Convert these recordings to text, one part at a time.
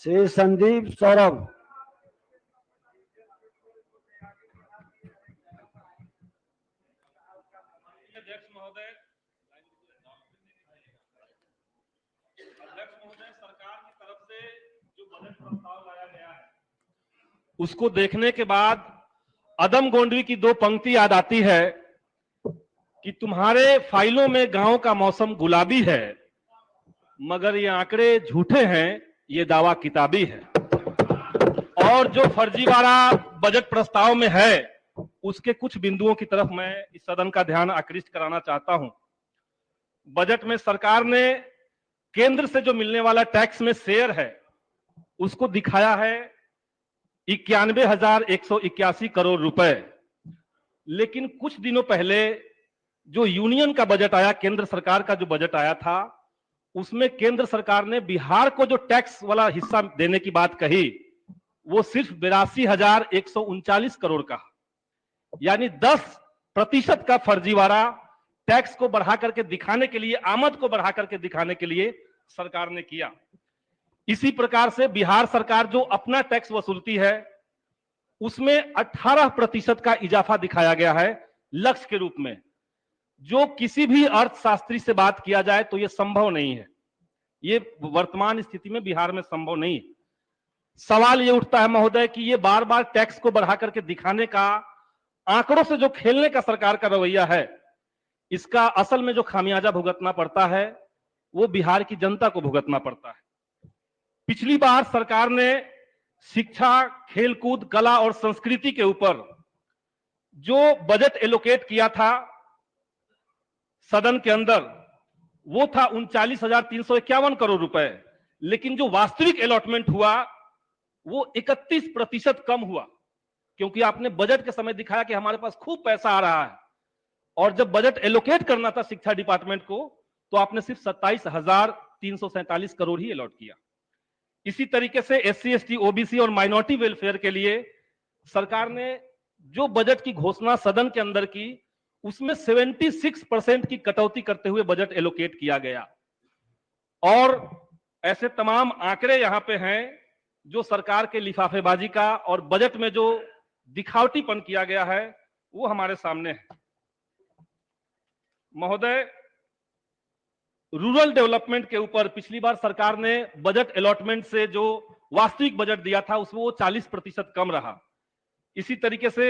श्री संदीप सौरभ। अध्यक्ष महोदय, सरकार की तरफ से जो बजट प्रस्ताव लाया गया है उसको देखने के बाद अदम गोंडवी की दो पंक्ति याद आती है कि तुम्हारे फाइलों में गांव का मौसम गुलाबी है, मगर ये आंकड़े झूठे हैं, ये दावा किताबी है। और जो फर्जीवाड़ा बजट प्रस्ताव में है उसके कुछ बिंदुओं की तरफ मैं इस सदन का ध्यान आकृष्ट कराना चाहता हूं। बजट में सरकार ने केंद्र से जो मिलने वाला टैक्स में शेयर है उसको दिखाया है 91,181 करोड़ रुपए, लेकिन कुछ दिनों पहले जो यूनियन का बजट आया, केंद्र सरकार का जो बजट आया था, उसमें केंद्र सरकार ने बिहार को जो टैक्स वाला हिस्सा देने की बात कही वो सिर्फ 82,139 करोड़ का, यानी 10% का फर्जीवाड़ा टैक्स को बढ़ा करके दिखाने के लिए, आमद को बढ़ा करके दिखाने के लिए सरकार ने किया। इसी प्रकार से बिहार सरकार जो अपना टैक्स वसूलती है उसमें 18% का इजाफा दिखाया गया है लक्ष्य के रूप में, जो किसी भी अर्थशास्त्री से बात किया जाए तो यह संभव नहीं है। ये वर्तमान स्थिति में बिहार में संभव नहीं है। सवाल ये उठता है महोदय कि ये बार बार टैक्स को बढ़ा करके दिखाने का, आंकड़ों से जो खेलने का सरकार का रवैया है, इसका असल में जो खामियाजा भुगतना पड़ता है वो बिहार की जनता को भुगतना पड़ता है। पिछली बार सरकार ने शिक्षा, खेलकूद, कला और संस्कृति के ऊपर जो बजट एलोकेट किया था सदन के अंदर वो था 39,351 करोड़ रुपए, लेकिन जो वास्तविक अलॉटमेंट हुआ वो 31% कम हुआ, क्योंकि आपने बजट के समय दिखाया कि हमारे पास खूब पैसा आ रहा है, और जब बजट एलोकेट करना था शिक्षा डिपार्टमेंट को तो आपने सिर्फ 27,347 करोड़ ही अलॉट किया। इसी तरीके से SC, ST, OBC और माइनॉरिटी वेलफेयर के लिए सरकार ने जो बजट की घोषणा सदन के अंदर की उसमें 76% की कटौती करते हुए बजट एलोकेट किया गया। और ऐसे तमाम आंकड़े यहां पे हैं जो सरकार के लिफाफेबाजी का और बजट में जो दिखावटीपन किया गया है वो हमारे सामने है। महोदय, रूरल डेवलपमेंट के ऊपर पिछली बार सरकार ने बजट अलॉटमेंट से जो वास्तविक बजट दिया था उसमें वो 40% कम रहा। इसी तरीके से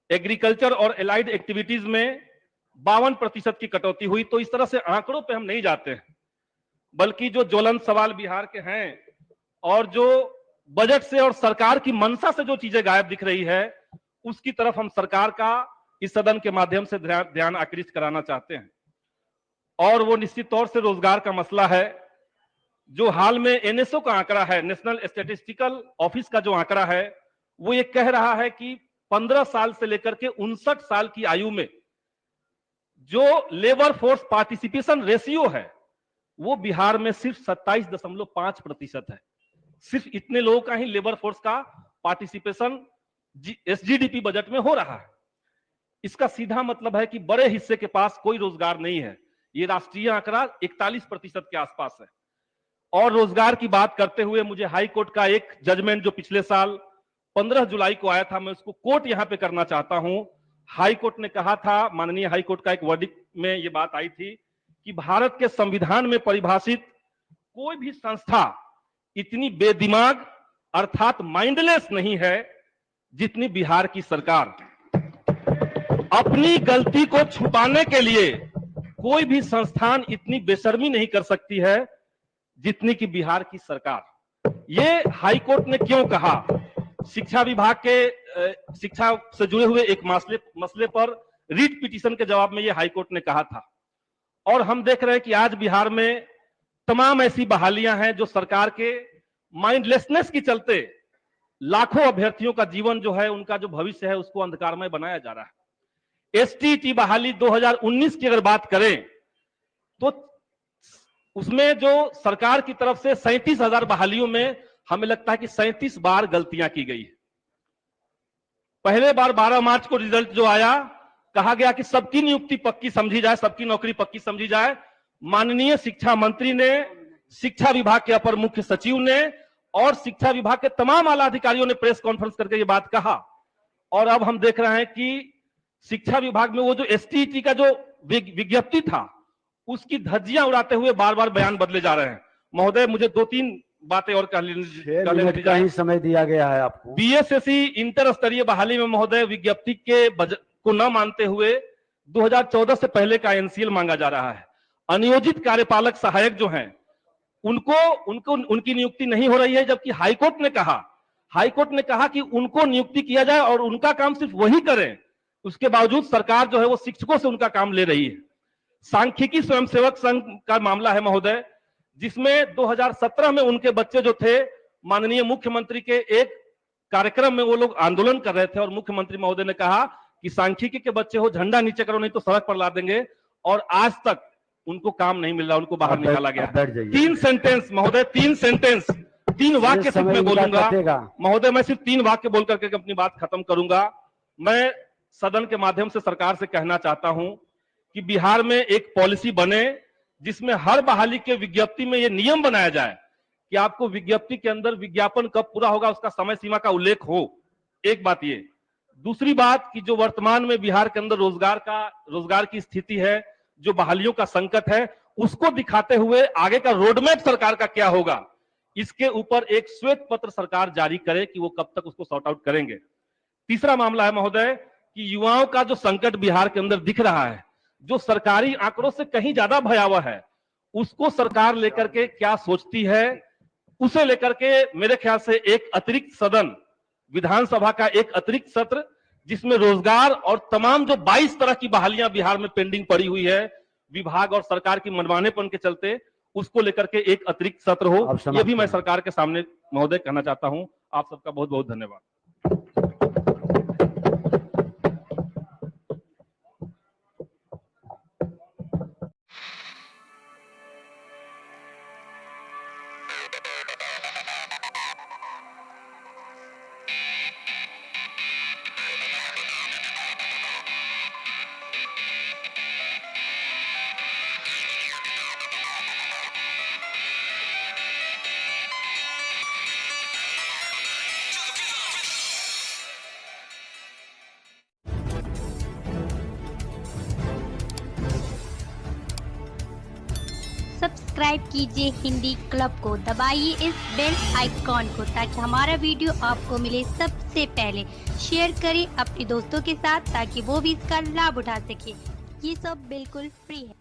एग्रीकल्चर और एलाइड एक्टिविटीज में 52% की कटौती हुई। तो इस तरह से आंकड़ों पे हम नहीं जाते हैं, बल्कि जो ज्वलंत सवाल बिहार के हैं और जो बजट से और सरकार की मंशा से जो चीजें गायब दिख रही है उसकी तरफ हम सरकार का इस सदन के माध्यम से ध्यान आकृष्ट कराना चाहते हैं। और वो निश्चित तौर से रोजगार का मसला है। जो हाल में NSO का आंकड़ा है, नेशनल स्टैटिस्टिकल ऑफिस का जो आंकड़ा है, वो ये कह रहा है कि 15 साल से लेकर के 59 साल की आयु में जो लेबर फोर्स पार्टिसिपेशन रेशियो है वो बिहार में सिर्फ 27.5% है। सिर्फ इतने लोगों का ही लेबर फोर्स का पार्टिसिपेशन SGDP बजट में हो रहा है। इसका सीधा मतलब है कि बड़े हिस्से के पास कोई रोजगार नहीं है। ये राष्ट्रीय आंकड़ा 41% के आसपास है। और रोजगार की बात करते हुए मुझे हाई कोर्ट का एक जजमेंट जो पिछले साल 15 जुलाई को आया था, मैं उसको कोट यहां पे करना चाहता हूं। हाई कोर्ट ने कहा था, माननीय हाई कोर्ट का एक वर्डिक्ट में ये बात आई थी कि भारत के संविधान में परिभाषित कोई भी संस्था इतनी बेदिमाग अर्थात माइंडलेस नहीं है जितनी बिहार की सरकार। अपनी गलती को छुपाने के लिए कोई भी संस्थान इतनी बेशर्मी नहीं कर सकती है जितनी कि बिहार की सरकार। ये हाई कोर्ट ने क्यों कहा? शिक्षा विभाग के शिक्षा से जुड़े हुए एक मसले पर रीट पिटीशन के जवाब में ये हाई कोर्ट ने कहा था। और हम देख रहे हैं कि आज बिहार में तमाम ऐसी बहालियां हैं जो सरकार के माइंडलेसनेस के चलते लाखों अभ्यर्थियों का जीवन जो है, उनका जो भविष्य है, उसको अंधकारमय बनाया जा रहा है। STT बहाली 2019 की अगर बात करें तो उसमें जो सरकार की तरफ से 37,000 बहालियों में हमें लगता है कि 37 बार गलतियां की गई है। पहले बार 12 मार्च को रिजल्ट जो आया, कहा गया कि सबकी नियुक्ति पक्की समझी जाए, सबकी नौकरी पक्की समझी जाए। माननीय शिक्षा मंत्री ने, शिक्षा विभाग के अपर मुख्य सचिव ने और शिक्षा विभाग के तमाम आला अधिकारियों ने प्रेस कॉन्फ्रेंस करके ये बात कहा। और अब हम देख रहे हैं कि शिक्षा विभाग में वो जो एसटीईटी का जो विज्ञप्ति था उसकी धज्जियां उड़ाते हुए बार बार बयान बदले जा रहे हैं। महोदय, मुझे 2-3 बातें और कह लेने का ही समय दिया गया है आपको। बीएसएससी इंटर स्तरीय बहाली में महोदय विज्ञप्ति के बजट को न मानते हुए 2014 से पहले का एनसीएल मांगा जा रहा है। अनियोजित कार्यपालक सहायक जो हैं उनकी नियुक्ति नहीं हो रही है, जबकि हाईकोर्ट ने कहा कि उनको नियुक्ति किया जाए और उनका काम सिर्फ वही करें। उसके बावजूद सरकार जो है वो शिक्षकों से उनका काम ले रही है। सांख्यिकी स्वयंसेवक संघ का मामला है महोदय, जिसमें 2017 में उनके बच्चे जो थे माननीय मुख्यमंत्री के एक कार्यक्रम में वो लोग आंदोलन कर रहे थे और मुख्यमंत्री महोदय ने कहा कि सांख्यिकी के बच्चे हो झंडा नीचे करो नहीं तो सड़क पर ला देंगे, और आज तक उनको काम नहीं मिल रहा, उनको बाहर निकाला गया। 3 सेंटेंस महोदय, 3 सेंटेंस, 3 वाक्य सिर्फ मैं बोलूंगा महोदय, मैं सिर्फ 3 वाक्य बोल करके अपनी बात खत्म करूंगा। मैं सदन के माध्यम से सरकार से कहना चाहता हूं कि बिहार में एक पॉलिसी बने जिसमें हर बहाली के विज्ञप्ति में यह नियम बनाया जाए कि आपको विज्ञप्ति के अंदर विज्ञापन कब पूरा होगा उसका समय सीमा का उल्लेख हो। एक बात ये। दूसरी बात कि जो वर्तमान में बिहार के अंदर रोजगार की स्थिति है, जो बहालियों का संकट है, उसको दिखाते हुए आगे का रोडमैप सरकार का क्या होगा, इसके ऊपर एक श्वेत पत्र सरकार जारी करे कि वो कब तक उसको सॉर्ट आउट करेंगे। तीसरा मामला है महोदय कि युवाओं का जो संकट बिहार के अंदर दिख रहा है, जो सरकारी आंकड़ों से कहीं ज्यादा भयावह है, उसको सरकार लेकर के क्या सोचती है, उसे लेकर के मेरे ख्याल से एक अतिरिक्त सदन, विधानसभा का एक अतिरिक्त सत्र जिसमें रोजगार और तमाम जो 22 तरह की बहालियां बिहार में पेंडिंग पड़ी हुई है विभाग और सरकार की मनमानेपन के चलते, उसको लेकर के एक अतिरिक्त सत्र हो, यह भी मैं सरकार के सामने महोदय कहना चाहता हूं। आप सबका बहुत बहुत धन्यवाद। सब्सक्राइब कीजिए हिंदी क्लब को, दबाइए इस बेल आइकॉन को ताकि हमारा वीडियो आपको मिले सबसे पहले। शेयर करें अपने दोस्तों के साथ ताकि वो भी इसका लाभ उठा सके। ये सब बिल्कुल फ्री है।